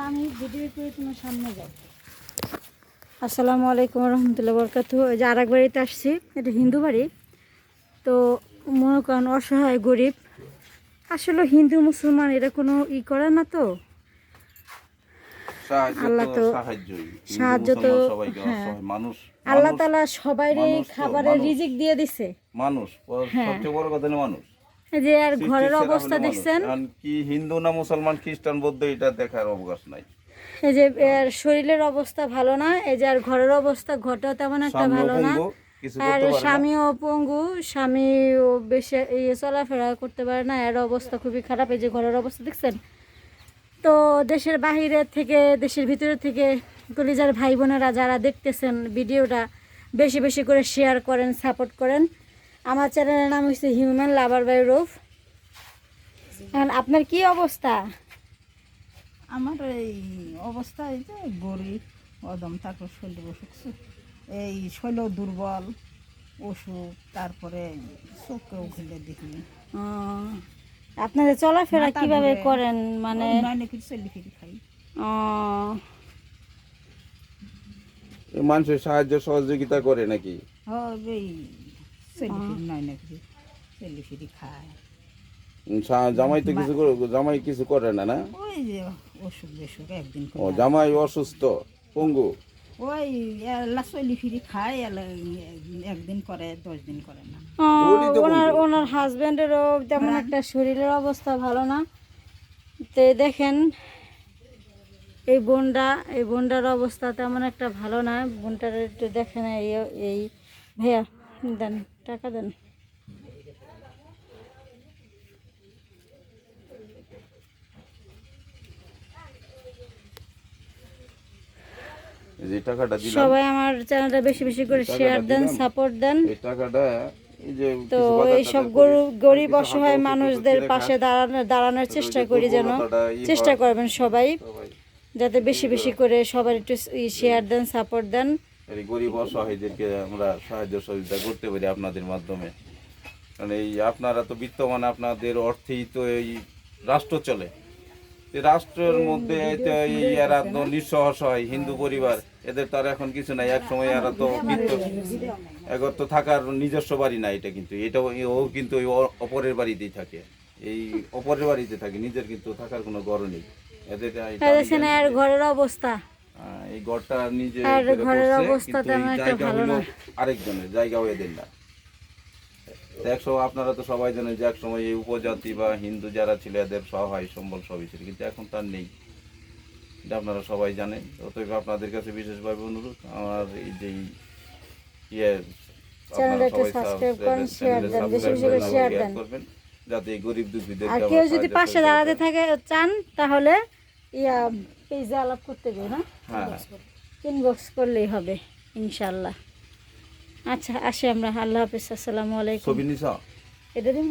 আমি ভিডিও করে তোমার সামনে যাই। আসসালামু আলাইকুম রহমতুল্লাহ বরকাতু। ওই যে আরেক বাড়িতে আসছি, এটা হিন্দু বাড়ি। তো মনে করেন অসহায় গরিব, আসলে হিন্দু মুসলমান এরা কোনো করে না। তো আল্লাহ তো সাহায্য তো, হ্যাঁ, আল্লাহ তাআলা সবাইরে খাবারের রিজিক দিয়ে দিছে। মানুষ সবচেয়ে বড় কথা মানুষ, যে আর ঘরের অবস্থা দেখছেন, কি হিন্দু না মুসলমান খ্রিস্টান বৌদ্ধ এটা দেখার অবকাশ নাই। এই যে এর শরীরের অবস্থা ভালো না, এই যে আর ঘরের অবস্থা, ঘরটা তেমন একটা ভালো না। আর স্বামীও পঙ্গু, স্বামীও বেশি চলাফেরা করতে পারে না, এর অবস্থা খুবই খারাপ। এই যে ঘরের অবস্থা দেখছেন। তো দেশের বাহিরের থেকে, দেশের ভিতরে থেকে কলিজার ভাই বোনেরা যারা দেখতেছেন ভিডিওটা, বেশি বেশি করে শেয়ার করেন, সাপোর্ট করেন। আমার চ্যানেলের নাম হচ্ছে হিউম্যান লাভার বাই রুফ। এখন আপনার কি অবস্থা? আমার এই অবস্থা, এই যে গরিব অদম, তারপর শরীর অসুখ, এই শৈল দুর্বল, অসুখ, তারপরে চোখেও ঘুরে দেখি। আপনাদের চলাফেরা কিভাবে করেন? মানে খাই। মানুষের সাহায্য সহযোগিতা করে নাকি? খায়। জামাই তো কিছু জামাই কিছু করে না? না, ওই যে অসুখ বেসুখ একদিন। ও জামাই অসুস্থ, পঙ্গু, ওই চলি ফিরি খায়, একদিন করে, 10 দিন করে না। ওনার হাজবেন্ডেরও তেমন একটা শরীরের অবস্থা ভালো না। তো দেখেন এই বোনটার অবস্থা তেমন একটা ভালো না। বোনটার একটু দেখেন। এই ভাইয়া দেন, টাকা দেন। যে টাকাটা দিলাম, সবাই আমার চ্যানেলটা বেশি বেশি করে শেয়ার দেন, সাপোর্ট দেন। এই টাকাটা তো এইসব গরিব অসহায় মানুষদের পাশে দাঁড়ানোর চেষ্টা করি, যেন চেষ্টা করবেন সবাই, যাতে বেশি বেশি করে সবার একটু শেয়ার দেন, সাপোর্ট দেন। এই গরিব অসহায়দেরকে আমরা সাহায্য সহযোগিতা করতে পারি আপনাদের মাধ্যমে। কারণ এই আপনারা তো বিত্তমান, আপনাদের অর্থেই তো এই রাষ্ট্র চলে। রাষ্ট্রের মধ্যে এরা তো নিঃস্ব অসহায় হিন্দু পরিবার, এদের তো আর এখন কিছু নাই। এক সময় এরা তো এগর তো থাকার নিজস্ব বাড়ি না, এটা কিন্তু ও কিন্তু ওই অপরের বাড়িতেই থাকে, এই অপরের বাড়িতে থাকে, নিজের কিন্তু থাকার কোনো ঘর নেই এদের। ঘরের অবস্থা, এই ঘরটা নিজে ঘরের অবস্থা জায়গা হলো আরেকজনের, জায়গাও এদের না। আপনারা তো সবাই জানেন যে এক সময় এই উপজাতি বা হিন্দু যারা ছিল এদের সহায় সম্বল সবই ছিল, কিন্তু এখন তার নেই, এটা আপনারা সবাই জানেন। অতএব আপনাদের কাছে বিশেষভাবে অনুরোধ, আমার এই যে করবেন, যাতে এই গরিব দুঃখীদের, আর কেউ যদি পাশে দাঁড়াতে থাকে চান, তাহলে পেজে আলাপ করতে গো না, ইনবক্স করলেই হবে ইনশাল্লাহ। আচ্ছা, আসি আমরা। আল্লাহ হাফিজ, আসসালামু আলাইকুম। ছবি নিছ এটা দিন